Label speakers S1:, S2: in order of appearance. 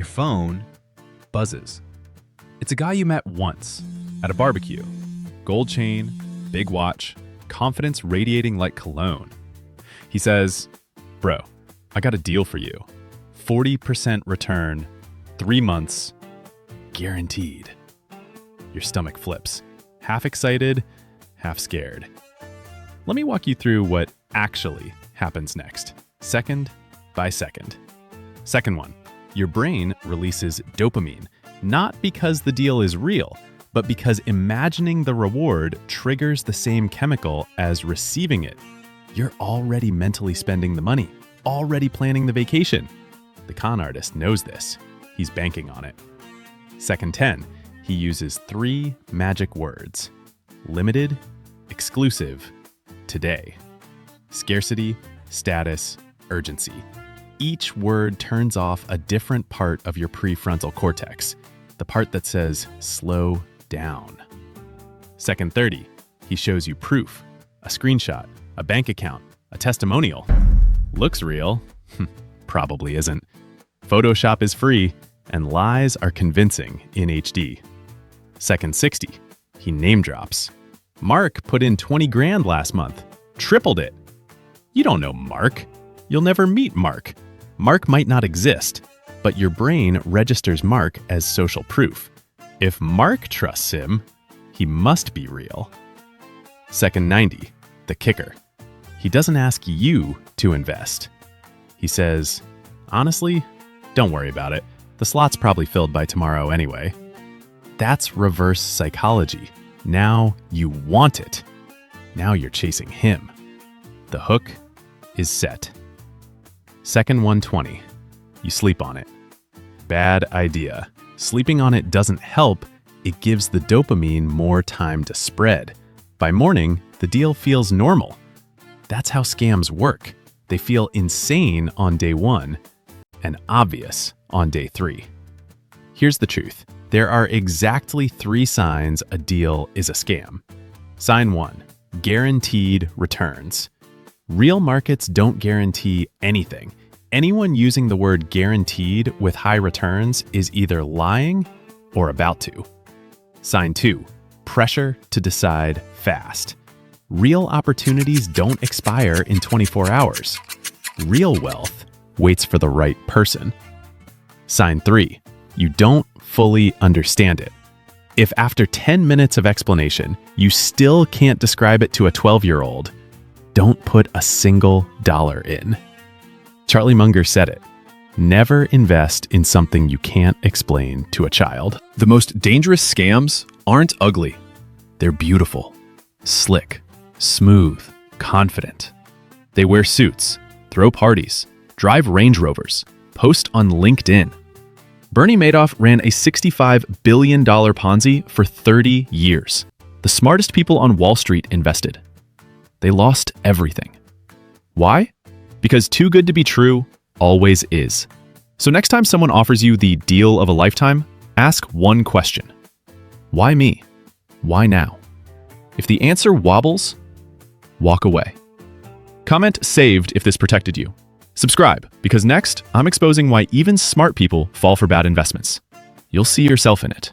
S1: Your phone buzzes. It's a guy you met once at a barbecue. Gold chain, big watch, confidence radiating like cologne. He says, "Bro, I got a deal for you. 40% return, 3 months, guaranteed." Your stomach flips, half excited, half scared. Let me walk you through what actually happens next, second by second. Second one, your brain releases dopamine, not because the deal is real, but because imagining the reward triggers the same chemical as receiving it. You're already mentally spending the money, already planning the vacation. The con artist knows this. He's banking on it. Second 10, he uses 3 magic words: limited, exclusive, today. Scarcity, status, urgency. Each word turns off a different part of your prefrontal cortex, the part that says slow down. Second 30, he shows you proof, a screenshot, a bank account, a testimonial. Looks real. Probably isn't. Photoshop is free, and lies are convincing in HD. Second 60, he name drops. Mark put in 20 grand last month, tripled it. You don't know Mark. You'll never meet Mark. Mark might not exist, but your brain registers Mark as social proof. If Mark trusts him, he must be real. Second 90, the kicker. He doesn't ask you to invest. He says, honestly, don't worry about it. The slot's probably filled by tomorrow anyway. That's reverse psychology. Now you want it. Now you're chasing him. The hook is set. Second 120, you sleep on it. Bad idea. Sleeping on it doesn't help. It gives the dopamine more time to spread. By morning, the deal feels normal. That's how scams work. They feel insane on day 1 and obvious on day 3. Here's the truth. There are exactly 3 signs a deal is a scam. Sign 1, guaranteed returns. Real markets don't guarantee anything. Anyone using the word guaranteed with high returns is either lying or about to. Sign 2, pressure to decide fast. Real opportunities don't expire in 24 hours. Real wealth waits for the right person. Sign 3, you don't fully understand it. If after 10 minutes of explanation, you still can't describe it to a 12-year-old, don't put a single dollar in. Charlie Munger said it. Never invest in something you can't explain to a child.
S2: The most dangerous scams aren't ugly. They're beautiful, slick, smooth, confident. They wear suits, throw parties, drive Range Rovers, post on LinkedIn. Bernie Madoff ran a $65 billion Ponzi for 30 years. The smartest people on Wall Street invested. They lost everything. Why? Because too good to be true always is. So next time someone offers you the deal of a lifetime, ask one question. Why me? Why now? If the answer wobbles, walk away. Comment saved if this protected you. Subscribe, because next I'm exposing why even smart people fall for bad investments. You'll see yourself in it.